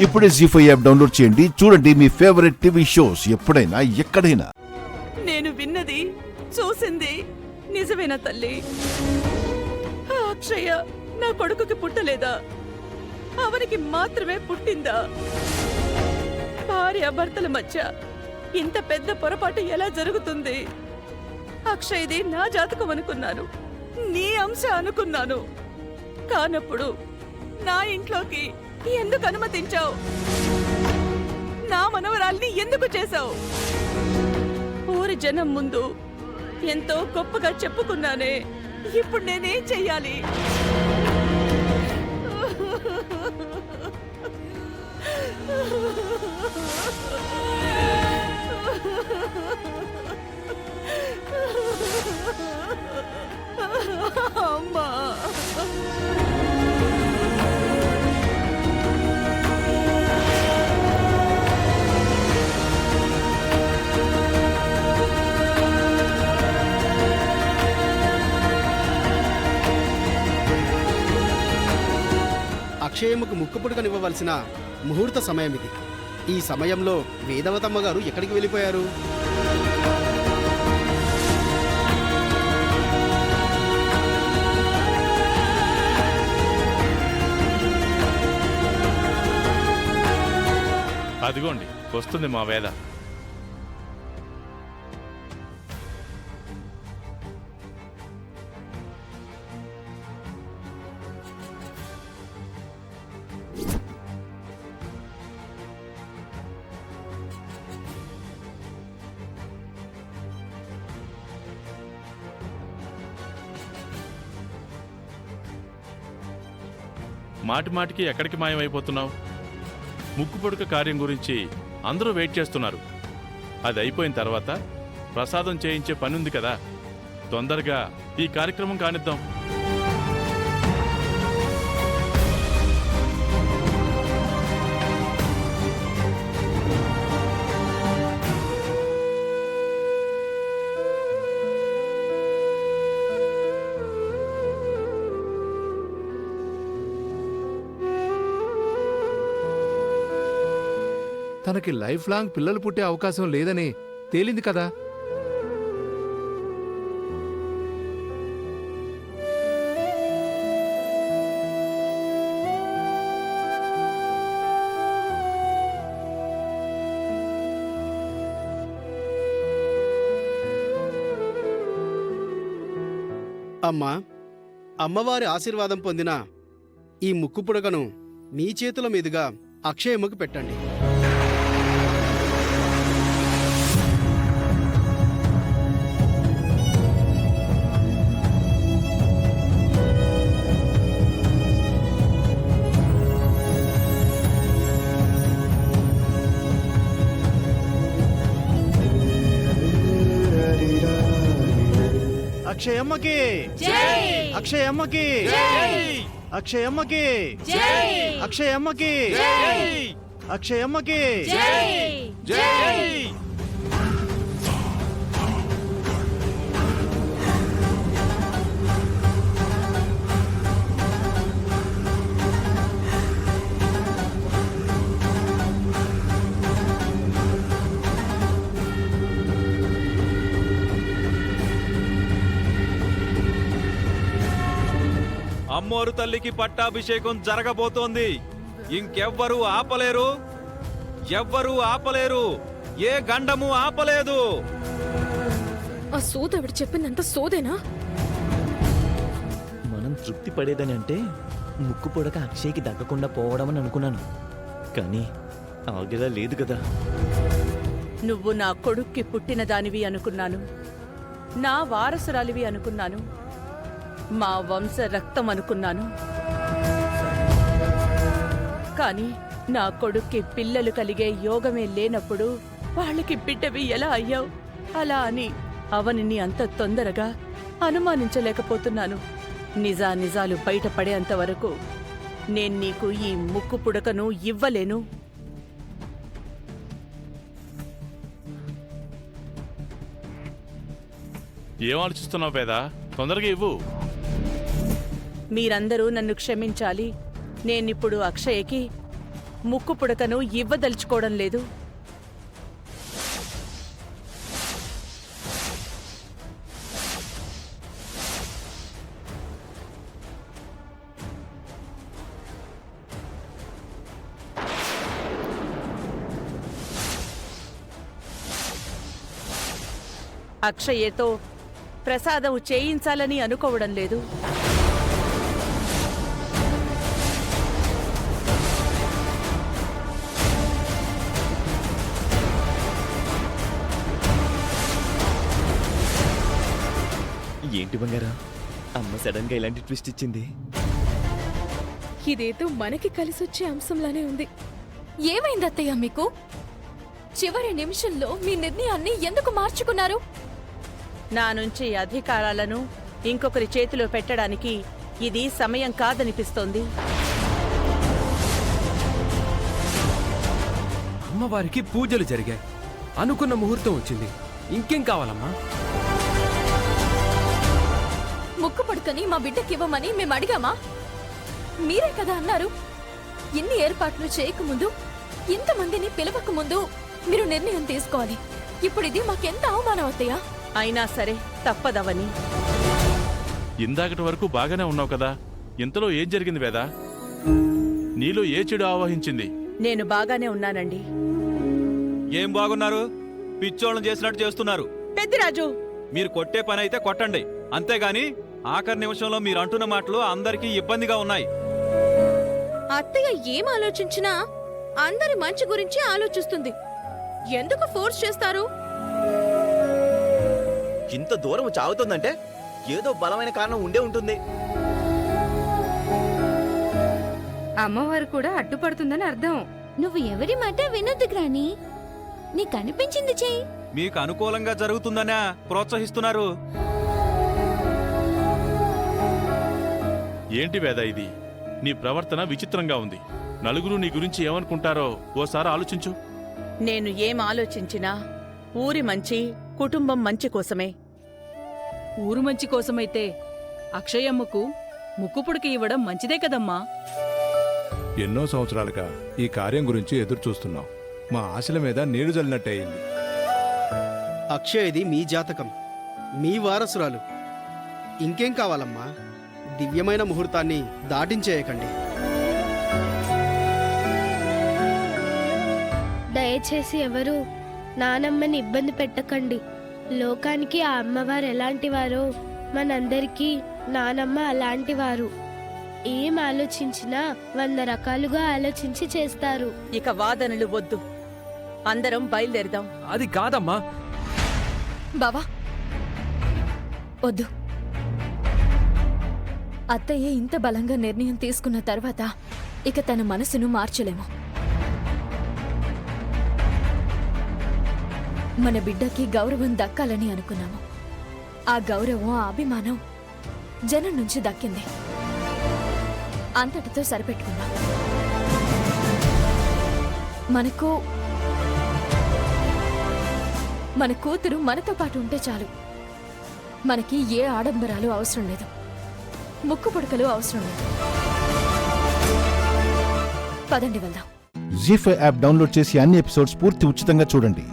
ఇప్పుడే జీ5 app download చేయండి. చూడండి మీ ఫేవరెట్ టీవీ షోస్ ఎప్పుడైనా ఎక్కడైనా. నేను విన్నది చూసింది నిజమేనా తల్లి? ఆ అక్షయ నా కొడుకుకి పుట్టలేదా? అవనికి మాత్రమే పుట్టిందా? భార్య భర్తల మధ్య ఇంత పెద్ద పొరపాటు ఎలా జరుగుతుంది? అక్షయ్ది నా జాతకం అనుకున్నాను, నీ అంశ అనుకున్నాను. కానప్పుడు నా ఇంట్లోకి ఎందుకు అనుమతించావు? నా మనవరాల్ని ఎందుకు చేశావు? ఊరి జనం ముందు ఎంతో గొప్పగా చెప్పుకున్నానే, ఇప్పుడు నేనేం చెయ్యాలి? అమ్మా, అక్షయమ్మకు ముక్కుపుడుకనివ్వవలసిన ముహూర్త సమయం ఇది. ఈ సమయంలో వేదవతమ్మ గారు ఎక్కడికి వెళ్ళిపోయారు? అదిగోండి వస్తుంది మా వేద. మాటి మాటికి ఎక్కడికి మాయమైపోతున్నావు? ముక్కు పొడుక కార్యం గురించి అందరూ వెయిట్ చేస్తున్నారు. అది అయిపోయిన తర్వాత ప్రసాదం చేయించే పనుంది కదా, తొందరగా ఈ కార్యక్రమం కానిద్దాం. తనకి లైఫ్ లాంగ్ పిల్లలు పుట్టే అవకాశం లేదని తేలింది కదా. అమ్మా, అమ్మవారి ఆశీర్వాదం పొందిన ఈ ముక్కు పుడకను మీ చేతుల మీదుగా అక్షయమ్మకు పెట్టండి. అక్షయమ్మకి అక్షయమ్మకి అక్షయమ్మకి అక్షయమ్మకి అక్షయమ్మకి అమ్మోరు తల్లికి పట్టాభిషేకం జరగబోతోంది. ఇంకెవ్వరూ ఆపలేరు, ఎవ్వరూ ఆపలేరు, ఏ గండము ఆపలేదు. ఆ సోదవిడు చెప్పినంత సోదేనా? మనం తృప్తి పడేదని అంటే ముక్కు పొడక అక్షయ్కి దక్కకుండా పోవడమని అనుకున్నాను, కానీ ఆగేలా లేదు కదా. నువ్వు నా కొడుక్కి పుట్టిన దానివి అనుకున్నాను, నా వారసురాలివి అనుకున్నాను, మా వంశ రక్తం అనుకున్నాను. కాని నా కొడుక్కి పిల్లలు కలిగే యోగమే లేనప్పుడు వాళ్ళకి బిడ్డవి ఎలా అయ్యావు? అలా అని అవనిని అంత తొందరగా అనుమానించలేకపోతున్నాను. నిజాలు బయటపడేంత వరకు నేను నీకు ఈ ముక్కు పుడకను ఇవ్వలేను. ఏం ఆలోచిస్తున్నావు వేద? తొందరగా ఇవ్వు. మీరందరూ నన్ను క్షమించాలి. నేనిప్పుడు అక్షయకి ముక్కు పుడకను ఇవ్వదలుచుకోవడం లేదు. అక్షయ్యతో ప్రసాదం చేయించాలని అనుకోవడం లేదు. ఏంటి బంగారా, అమ్మ సడన్ గా ఇలాంటి ట్విస్ట్ ఇచ్చింది? ఇదేదో మనకి కలిసొచ్చే అంశంలానే ఉంది. ఏమైంది అత్తయ్య మీకు? చివరి నిమిషంలో మీ నిర్ణయాన్ని ఎందుకు మార్చుకున్నారు? నా నుంచి అధికారాలను ఇంకొకరి చేతిలో పెట్టడానికి ఇది సమయం కాదనిపిస్తోంది. అమ్మవారికి పూజలు జరిగాయి, అనుకున్న ముహూర్తం వచ్చింది. ఇంకేం కావాలమ్మా? ముక్కు పడుకని మా బిడ్డకివ్వమని మేము అడిగామా? మీరే కదా అన్నారు. ఇన్ని ఏర్పాట్లు చేయకముందు, ఇంతమందిని పిలవకముందు మీరు నిర్ణయం తీసుకోవాలి. ఇప్పుడు ఇది మాకెంత అవమానం అత్తయ్య. అయినా సరే తప్పదవని. ఇందాకటి వరకు బాగానే ఉన్నావు కదా, ఇంతలో ఏం జరిగింది వేదా? నీలో ఏ చెడు ఆవహించింది? నేను బాగానే ఉన్నానండి. ఏం బాగున్నారు? పిచ్చోళ్ళని చేసినట్టు చేస్తున్నారు. పెద్దిరాజు, మీరు కొట్టే పని అయితే కొట్టండి, అంతేగాని ఆఖరి నిమిషంలో మీరు అంటున్న మాటలు అందరికీ ఇబ్బందిగా ఉన్నాయి. అత్తయ్య ఏం ఆలోచించినా అందరి మంచి గురించి ఆలోచిస్తుంది. ఎందుకు ఫోర్స్ చేస్తారు? ఇంత దూరం చాగుతుందంటే ఏదో బలమైన కారణం ఉండే ఉంటుంది. అమ్మవారు కూడా అడ్డుపడుతుందని అర్థం. నువ్వు ఎవరి మాట వినొద్దు గ్రాని. నీకు అనిపించింది చెయ్యి. మీకు అనుకూలంగా జరుగుతుందనే ప్రోత్సహిస్తున్నారు. ఏంటి వేదా ఇది? నీ ప్రవర్తన విచిత్రంగా ఉంది. నలుగురు నీ గురించి ఏమనుకుంటారో ఓసారి ఆలోచించు. నేను ఏం ఆలోచించినా ఊరి మంచి, కుటుంబం మంచి కోసమే. ఊరు మంచి కోసమైతే అక్షయమ్మకు ముక్కుపుడికి ఇవ్వడం మంచిదే కదమ్మా. ఎన్నో సంవత్సరాలుగా ఈ కార్యం గురించి ఎదురు చూస్తున్నాం. మా ఆశల మీద నీరు జల్లినట్టయింది. అక్షయది మీ జాతకం, మీ వారసురాలు. ఇంకేం కావాలమ్మా? దివ్యమైన ముహూర్తాన్ని దాటించేయకండి. దయచేసి ఎవరు నానమ్మని ఇబ్బంది పెట్టకండి. లోకానికి ఆ అమ్మవారు ఎలాంటివారో మనందరికీ నానమ్మ అలాంటివారు. ఏం ఆలోచించినా 100 రకాలుగా ఆలోచించి చేస్తారు. ఇక వాదనలు వద్దు, అందరం బయలుదేరదాం. అది కాదమ్మా. బావా వద్దు. అత్తయ్య ఇంత బలంగా నిర్ణయం తీసుకున్న తర్వాత ఇక తన మనసును మార్చలేము. మన బిడ్డకి గౌరవం దక్కాలని అనుకున్నాము. ఆ గౌరవం, ఆ అభిమానం జనం నుంచి దక్కింది. అంతటితో సరిపెట్టుకున్నాం. మన కూతురు మనతో పాటు ఉంటే చాలు. మనకి ఏ ఆడంబరాలు అవసరం లేదు, ముక్కు పుడకలు అవసరం లేదు. పదండి వెళ్దాం. జీ5 యాప్ డౌన్లోడ్ చేసి అన్ని ఎపిసోడ్స్ పూర్తి ఉచితంగా చూడండి.